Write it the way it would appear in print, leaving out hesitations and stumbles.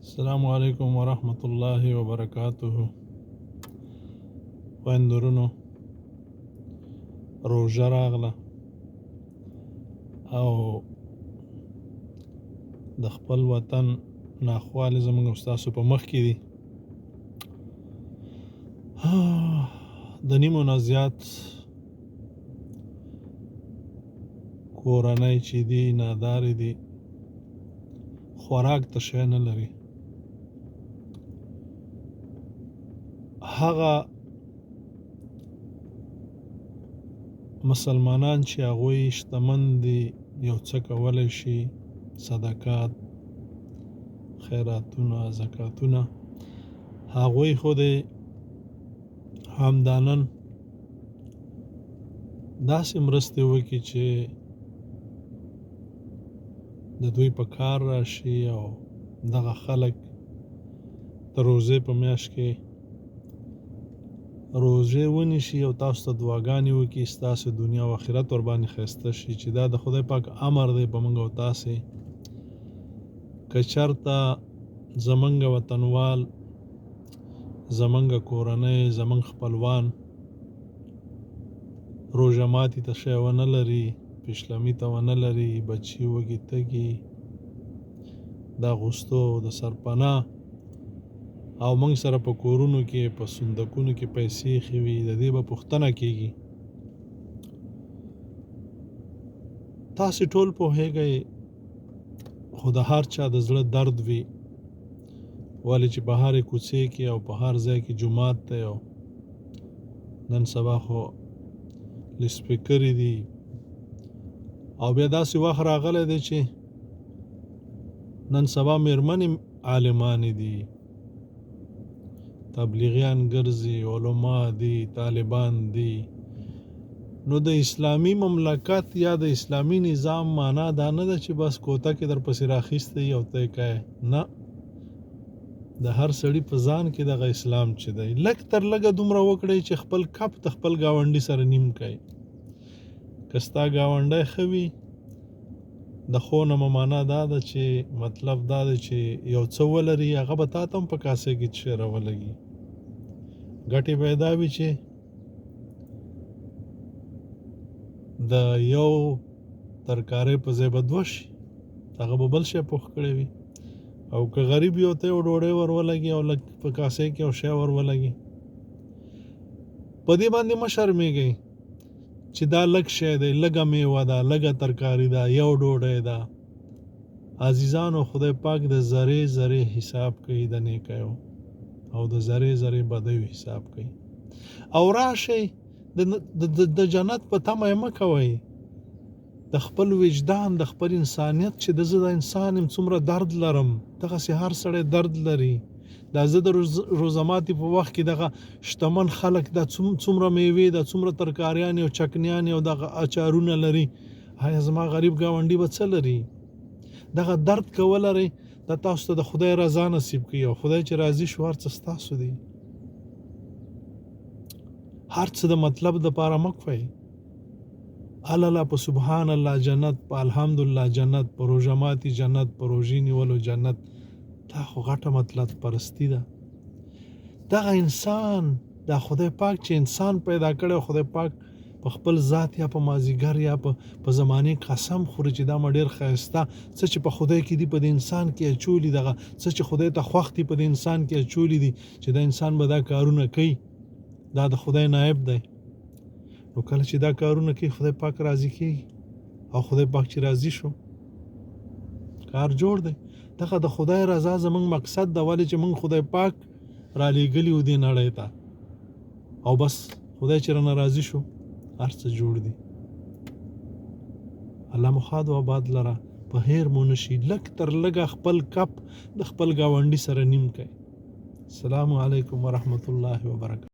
السلام علیکم ورحمت الله وبرکاته. خویندورونو، روژه راغله او د خپل وطن ناخوالې زموږ او ستاسو په مخ کې دي. د نیمو نه زیات کورنۍ چې دي نادارې دي، خوراک ته شی نه لري. هغه مسلمانان چې هغوی شتمن دي، یو څه کولی شي، صدقات، خیراتونه، زکاتونه، هغوی خو د همدانن داسې مرستې وکړي چې د دوی په کار راشي او دغه خلک د روژې په میاشت کې روژې ونیسي او تاسو ته دعاګانې وکړي، ستاسو دنیا او آخرت ورباندې ښایسته شي، چې دا د خدای پاک امر دی په موږ او تاسې. که چېرته زموږ وطنوال، زموږ کورنۍ، زموږ خپلوان روژه ماتي ته شی ونه لري، پیشلمي ته ونه لري، بچي وږي تږي د اغوستو د سرپناه او موږ سره په کورونو کې په صندوقونو کې پیسې ایښې وي، د دې به پوښتنه کېږي. تاسې ټول پوهیږئ، خو د هر چا د زړه درد وي، ولې چې په هرې کوڅې کې او په هر ځای کې جومات دی او نن سبا خو لسپیکرې دي او بیا داسې وخت راغلی دی چې نن سبا میرمنې عالمانې دي، تبلیغیان ګرځي، علما دي، طالبان دي. نو د اسلامي مملکت یا د اسلامي نظام معنا دا نه ده چې بس کوته کې در پسې راخیسته او ته یې کوې. نه، د هر سړي په ځان کې دغه اسلام چې دی لږ تر لږه دومره وکړئ چې خپل کپ د خپل ګاونډي سره نیم کوئ. که ستا ګاونډی ښه وي، د ښو نه معنا دا ده چې مطلب دا دی چې یو څه ولري، هغه به تا ته هم په کاسې کې څه راولګي. ګټې به یې دا وي چې د یو ترکارۍ په ځای به دوه شي، هغه به بل شی پوښ کړی وي. او که غریب یو ته یو ډوډۍ ور ولګي او لږ په کاسې کې یو شی ور ولګي، په دې باندې مه شرمېږئ چې دا لږ شی دی، لږه میوه ده، لږه ترکاري ده، یو ډوډۍ ده. عزیزانو، خدای پاک د ذرې ذرې حساب کوي د نیکیو او د ذرې ذرې بدیو حساب کوي. او راشئ د جنت په تمه یې مه کوئ، د خپل وجدان، د خپل انسانیت چې د زه د انسان یم، څومره درد لرم، دغسې هر سړی درد لري. دا زه د روژه ماتي په وخت کې دغه شتمن خلک دا څومره میوې، دا څومره ترکاریانې او چکنیانې او دغه اچارونه لري، آیا زما غریب ګاونډي به څه لري؟ دغه درد که ولرئ، دا تاسو ته د خدای رضا نصیب کوي او خدای چې راضي شو هر څه ستاسو دی. هر څه د مطلب دپاره مه کوئ. الله په سبحان الله جنت، په الحمدلله جنت، په روژه ماتي جنت، په روژې نیولو جنت، دا خو غټه مطلب پرستی ده. دغه انسان، دا خدای پاک چې انسان پیدا کړی، خدای پاک په خپل ذات یا په مازیګر یا په زمانې قسم خوري چې دا مې ډېر ښایسته څه چې په خدای کې دي په دې انسان کې اچولي، دغه څه چې خدای ته خوښ دي په دې انسان کې اچولي دي، چې دا انسان به دا کارونه کوي، دا د خدای نائب دی. نو کله چې دا کارونه کوي، خدای پاک راضي کېږي او خدای پاک چې راضي شو، کار جوړ دی. دغه د خدای رضا زموږ مقصد ده، ولې چې موږ خدای پاک را لېږلي و دې نړۍ ته، او بس خدای چې رانه راضي شو، هر څه جوړ دي. الله مو ښاد و آباد لره، په هیر مو نشي، لږ تر لږه خپل کپ د خپل ګاونډي سره نیم کوي. السلام علیکم ورحمت الله وبرکاته.